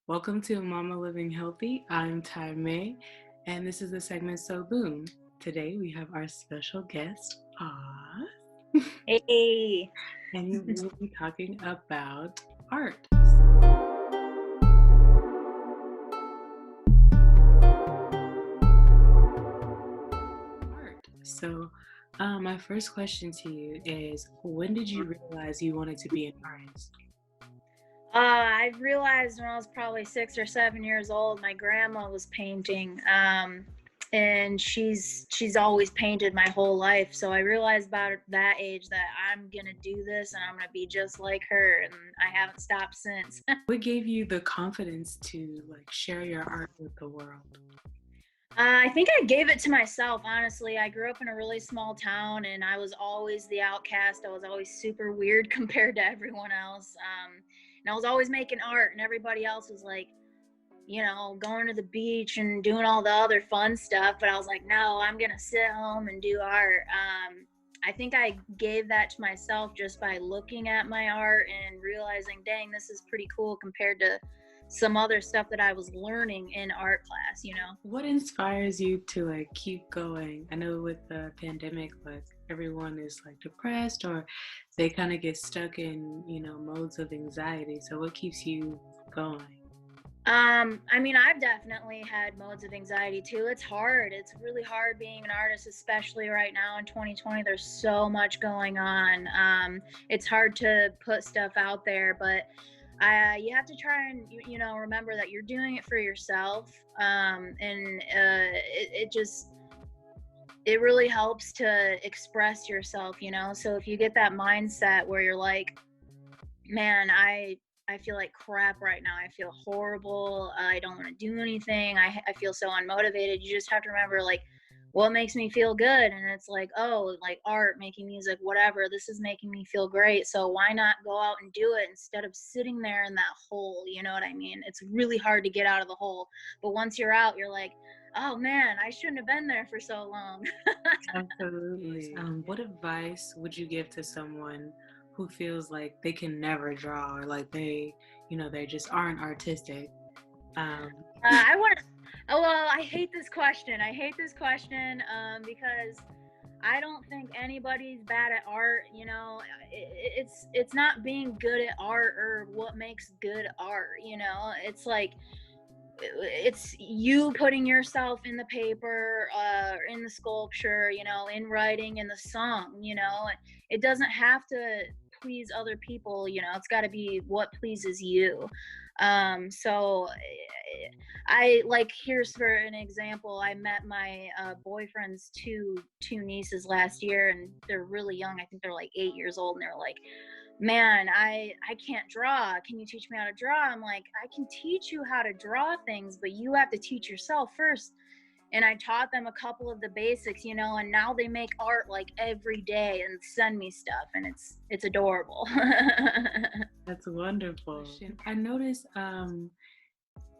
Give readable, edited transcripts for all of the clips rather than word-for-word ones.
Welcome to Mama Living Healthy. I'm Tymay, and this is the segment So Boom. Today we have our special guest, Oz, Hey. and we'll be talking about art. My first question to you is, when did you realize you wanted to be an artist? I realized when I was probably 6 or 7 years old, my grandma was painting, and she's always painted my whole life. So I realized about that age that I'm gonna do this, and I'm gonna be just like her, and I haven't stopped since. What gave you the confidence to share your art with the world? I think I gave it to myself, honestly. I grew up in a really small town, and I was always the outcast. I was always super weird compared to everyone else. And I was always making art, and everybody else was like, going to the beach and doing all the other fun stuff. But I was like, no, I'm going to sit home and do art. I think I gave that to myself just by looking at my art and realizing, dang, this is pretty cool compared to some other stuff that I was learning in art class. What inspires you to keep going? I know with the pandemic, everyone is depressed, or they kind of get stuck in, modes of anxiety. So what keeps you going? I've definitely had modes of anxiety too. It's hard. It's really hard being an artist, especially right now in 2020. There's so much going on. It's hard to put stuff out there, but you have to try and remember that you're doing it for yourself. It really helps to express yourself. So if you get that mindset where you're like, man, I feel like crap right now. I feel horrible. I don't want to do anything. I feel so unmotivated. You just have to remember, what makes me feel good? And it's like, oh, like art, making music, whatever. This is making me feel great. So why not go out and do it instead of sitting there in that hole? You know what I mean? It's really hard to get out of the hole. But once you're out, you're like, oh man, I shouldn't have been there for so long. Absolutely. What advice would you give to someone who feels like they can never draw, or they just aren't artistic? I want to. Oh, well, I hate this question. Because I don't think anybody's bad at art. It's not being good at art or what makes good art. It's like it's you putting yourself in the paper, in the sculpture, in writing, in the song. It doesn't have to please other people. It's got to be what pleases you. So here's for an example. I met my boyfriend's two nieces last year, and they're really young. I think they're like 8 years old, and they're like, man, I can't draw. Can you teach me how to draw? I'm like, I can teach you how to draw things, but you have to teach yourself first. And I taught them a couple of the basics, and now they make art like every day and send me stuff, and it's adorable. That's wonderful. I noticed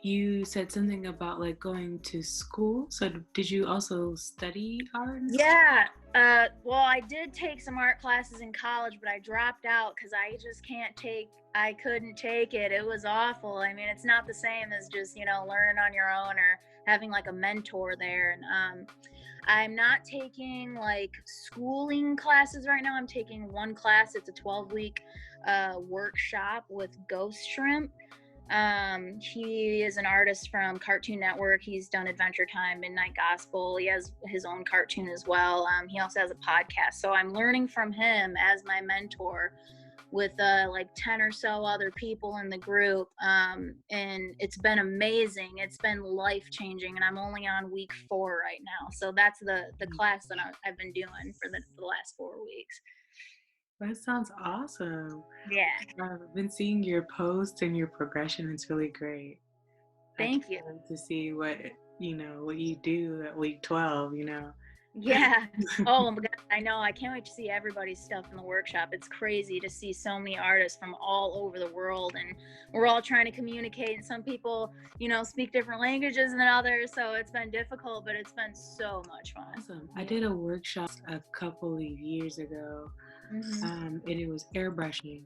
you said something about going to school. So did you also study art? Yeah. Well, I did take some art classes in college, but I dropped out because I couldn't take it. It was awful. I mean, it's not the same as just, learning on your own or having a mentor there. And I'm not taking schooling classes right now. I'm taking one class. It's a 12-week workshop with Ghost Shrimp. He is an artist from Cartoon Network. He's done Adventure Time, Midnight Gospel. He has his own cartoon as well. He also has a podcast. So I'm learning from him as my mentor with 10 or so other people in the group. And it's been amazing. It's been life-changing, and I'm only on week 4 right now. So that's the class that I've been doing for the last 4 weeks. That sounds awesome. Yeah. I've been seeing your posts and your progression. It's really great. Thank you. To see what you do at week 12. Yeah. Oh my God, I know. I can't wait to see everybody's stuff in the workshop. It's crazy to see so many artists from all over the world, and we're all trying to communicate, and some people, speak different languages than others, so it's been difficult, but it's been so much fun. Awesome. I did a workshop a couple of years ago, and it was airbrushing,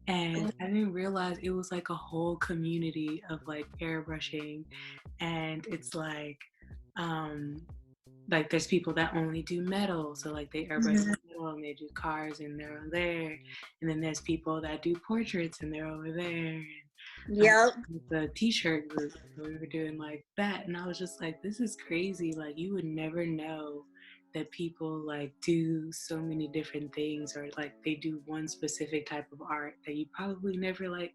And I didn't realize it was like a whole community of like airbrushing. And it's um, like there's people that only do metal. So like they airbrush Mhm. metal and they do cars and they're on there. And then there's people that do portraits and they're over there. Yep. With the t-shirt group, so we were doing like that, and I was just like, this is crazy. Like you would never know that people like do so many different things, or like they do one specific type of art that you probably never like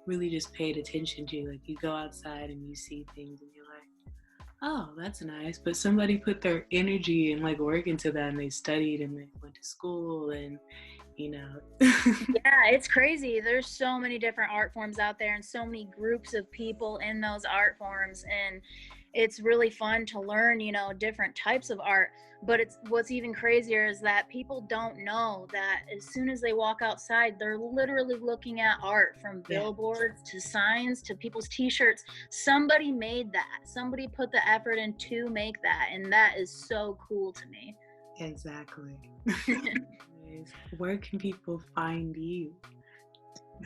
really just paid attention to. Like you go outside and you see things and you're like, oh, that's nice, but somebody put their energy and like work into that, and they studied and they went to school, and you know. Yeah, it's crazy. There's so many different art forms out there and so many groups of people in those art forms, and it's really fun to learn, different types of art. But it's what's even crazier is that people don't know that as soon as they walk outside, they're literally looking at art from Yeah, billboards to signs to people's t-shirts. Somebody made that. Somebody put the effort in to make that, and that is so cool to me. exactly. Where can people find you?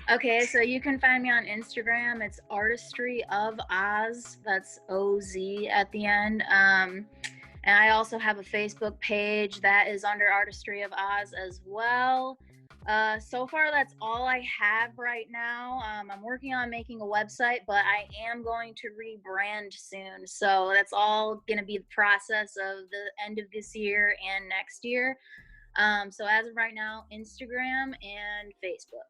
Okay, so you can find me on Instagram. It's Artistry of Oz. That's OZ at the end. And I also have a Facebook page that is under Artistry of Oz as well. So far, that's all I have right now. I'm working on making a website, but I am going to rebrand soon. So that's all going to be the process of the end of this year and next year. So as of right now, Instagram and Facebook.